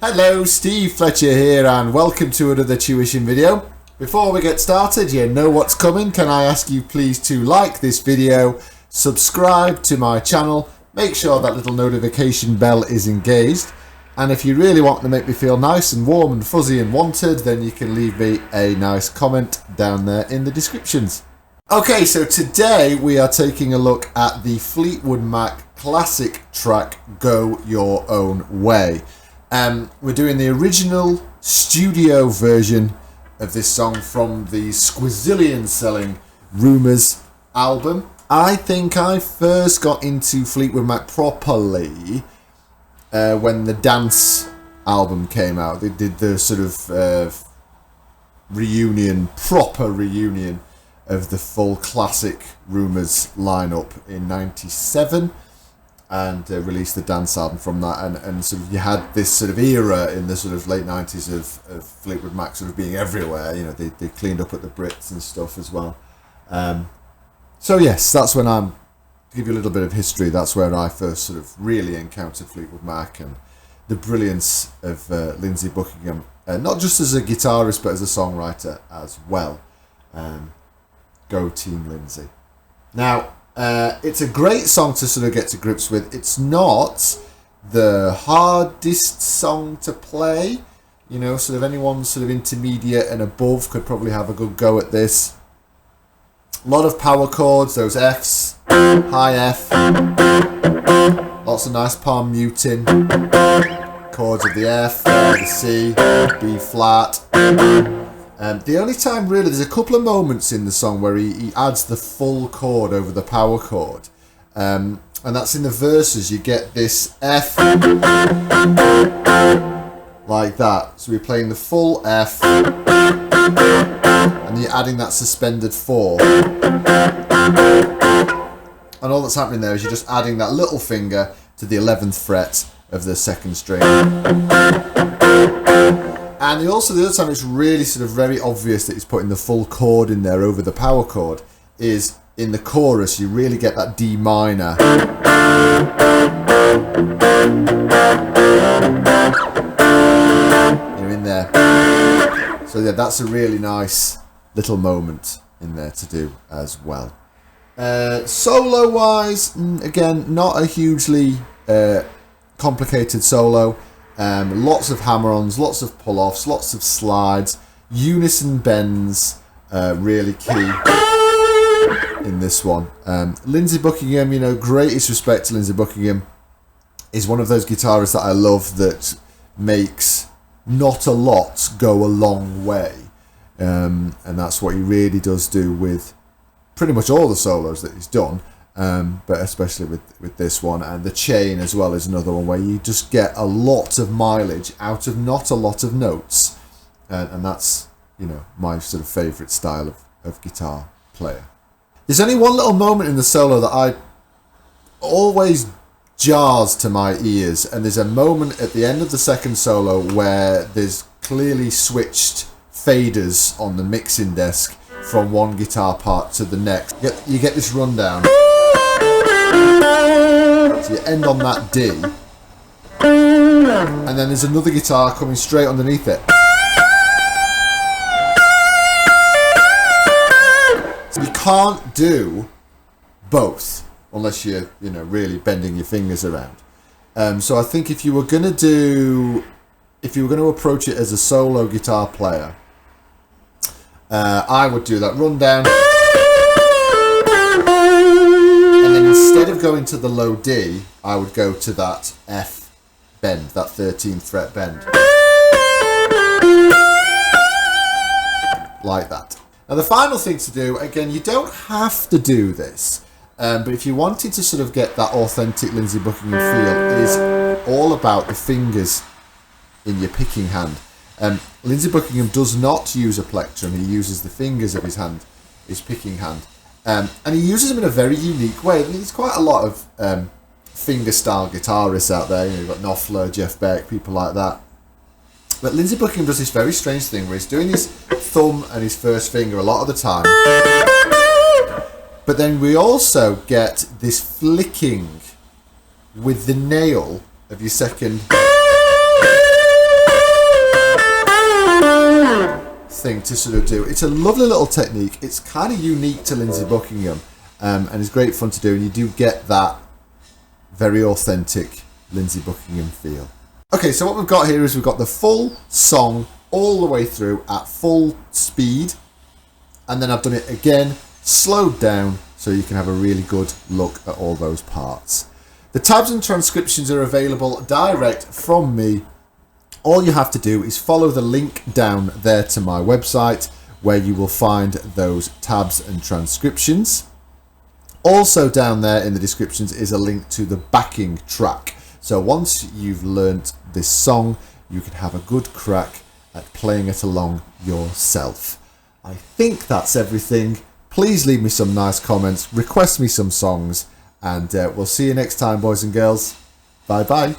Hello, Steve Fletcher here and welcome to another tuition video. Before we get started, you know what's coming. Can I ask you please to like this video, subscribe to my channel, make sure that little notification bell is engaged, and if you really want to make me feel nice and warm and fuzzy and wanted, then you can leave me a nice comment down there in the descriptions. Okay, so today we are taking a look at the Fleetwood Mac classic track Go Your Own Way. We're doing the original studio version of this song from the squazillion selling RUMOURS album. I think I first got into Fleetwood Mac properly when the Dance album came out. They did the sort of proper reunion of the full classic RUMOURS lineup in '97. And released the Dance album from that, and sort of you had this sort of era in the sort of late 90s of Fleetwood Mac sort of being everywhere. You know, they cleaned up at the Brits and stuff as well. So yes, that's when to give you a little bit of history, that's where I first sort of really encountered Fleetwood Mac and the brilliance of Lindsey Buckingham, not just as a guitarist but as a songwriter as well. Go Team Lindsey. Now, it's a great song to sort of get to grips with. It's not the hardest song to play. You know, sort of anyone sort of intermediate and above could probably have a good go at this. A lot of power chords, those Fs, high F, lots of nice palm muting, chords of the F, the C, B flat. The only time really, there's a couple of moments in the song where he adds the full chord over the power chord, and that's in the verses. You get this F like that, so we're playing the full F and you're adding that suspended 4, and all that's happening there is you're just adding that little finger to the 11th fret of the second string. And also the other time it's really sort of very obvious that he's putting the full chord in there over the power chord is in the chorus. You really get that D minor. You're in there. So yeah, that's a really nice little moment in there to do as well. Solo wise, again, not a hugely complicated solo. Lots of hammer-ons, lots of pull-offs, lots of slides, unison bends, really key in this one. Lindsey Buckingham, you know, greatest respect to Lindsey Buckingham, is one of those guitarists that I love that makes not a lot go a long way. And that's what he really does do with pretty much all the solos that he's done. But especially with this one, and the chain as well is another one where you just get a lot of mileage out of not a lot of notes, and that's, you know, my sort of favourite style of guitar player. There's only one little moment in the solo that I always jars to my ears, and there's a moment at the end of the second solo where there's clearly switched faders on the mixing desk from one guitar part to the next. You get this rundown. So you end on that D, and then there's another guitar coming straight underneath it. So you can't do both unless you're, you know, really bending your fingers around. So I think if you were going to approach it as a solo guitar player, I would do that rundown. And then instead of going to the low D, I would go to that F bend, that 13th fret bend. Like that. Now the final thing to do, again, you don't have to do this, but if you wanted to sort of get that authentic Lindsey Buckingham feel, it is all about the fingers in your picking hand. Lindsey Buckingham does not use a plectrum, he uses the fingers of his hand, his picking hand. And he uses them in a very unique way. I mean, there's quite a lot of finger-style guitarists out there. You know, you've got Knopfler, Jeff Beck, people like that. But Lindsey Buckingham does this very strange thing where he's doing his thumb and his first finger a lot of the time. But then we also get this flicking with the nail of your second thing to sort of do. It's a lovely little technique. It's kind of unique to Lindsey Buckingham, and it's great fun to do, and you do get that very authentic Lindsey Buckingham feel. Okay, so what we've got here is we've got the full song all the way through at full speed, and then I've done it again slowed down so you can have a really good look at all those parts. The tabs and transcriptions are available direct from me. All you have to do is follow the link down there to my website where you will find those tabs and transcriptions. Also down there in the descriptions is a link to the backing track. So once you've learnt this song, you can have a good crack at playing it along yourself. I think that's everything. Please leave me some nice comments, request me some songs, and we'll see you next time, boys and girls. Bye bye.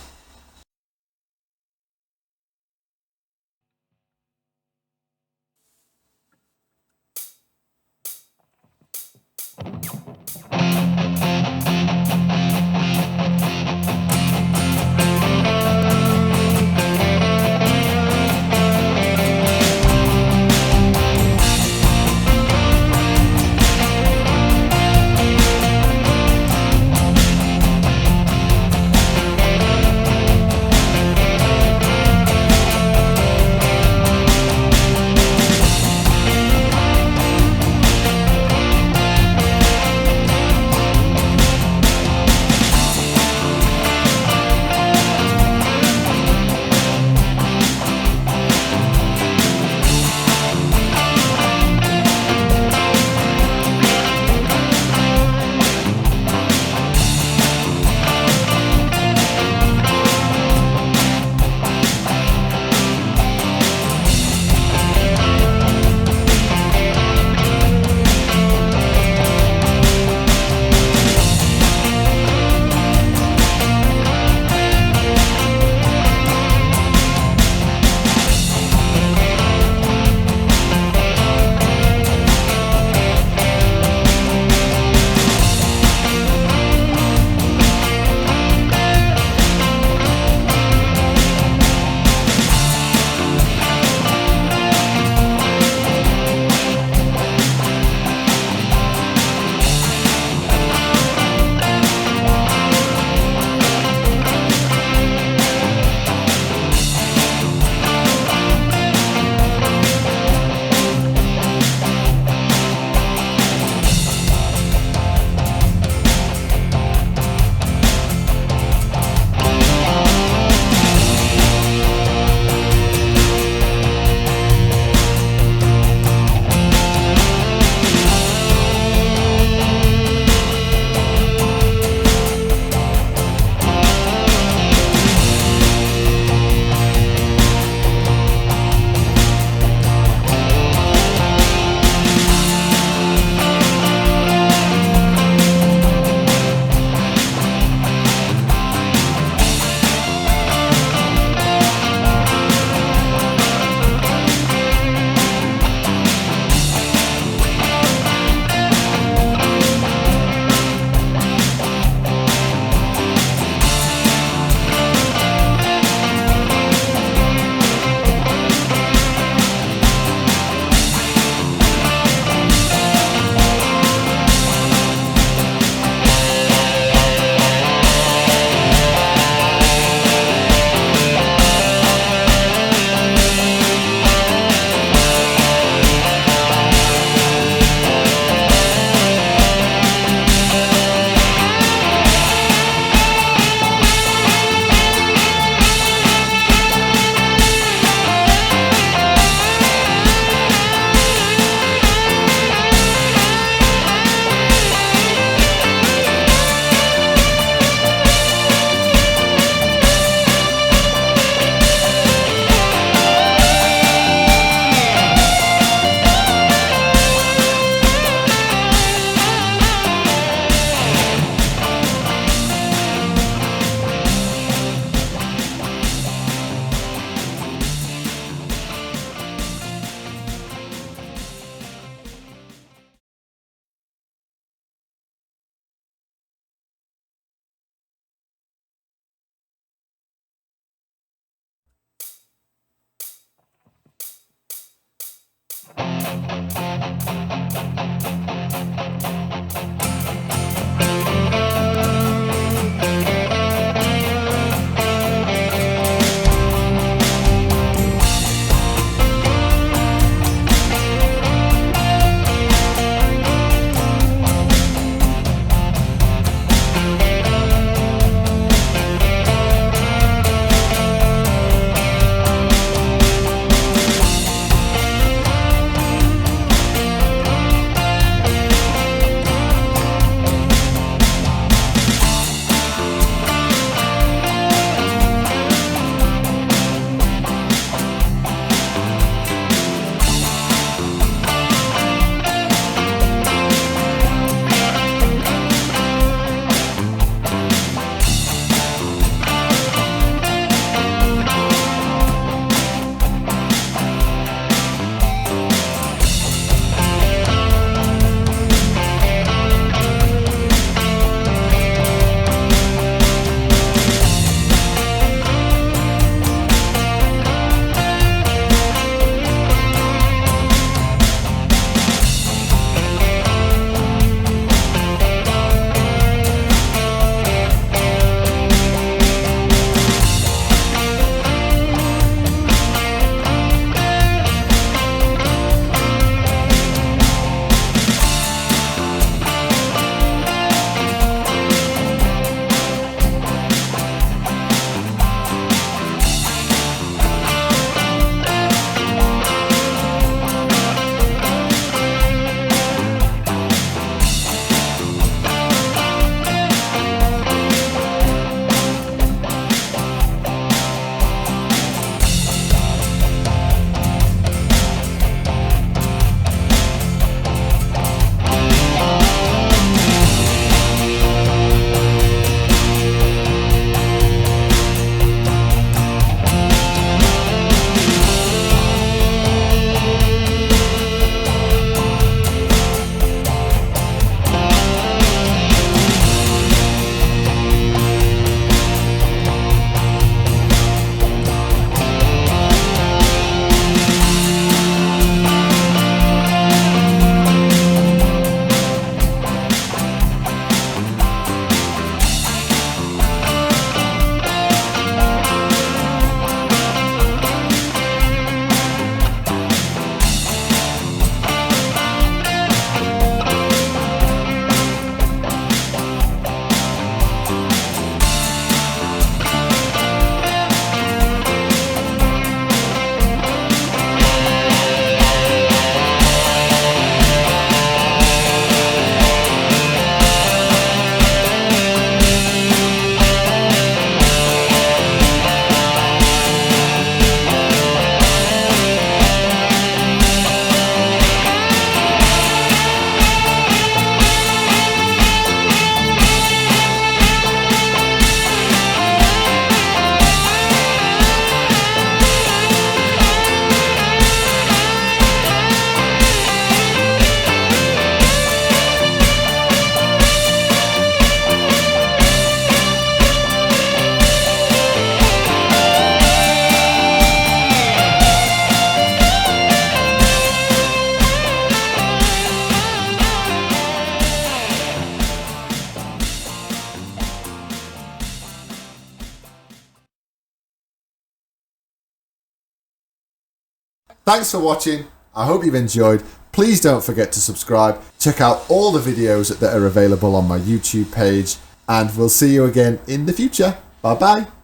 Thanks for watching. I hope you've enjoyed. Please don't forget to subscribe. Check out all the videos that are available on my YouTube page, and we'll see you again in the future. Bye bye.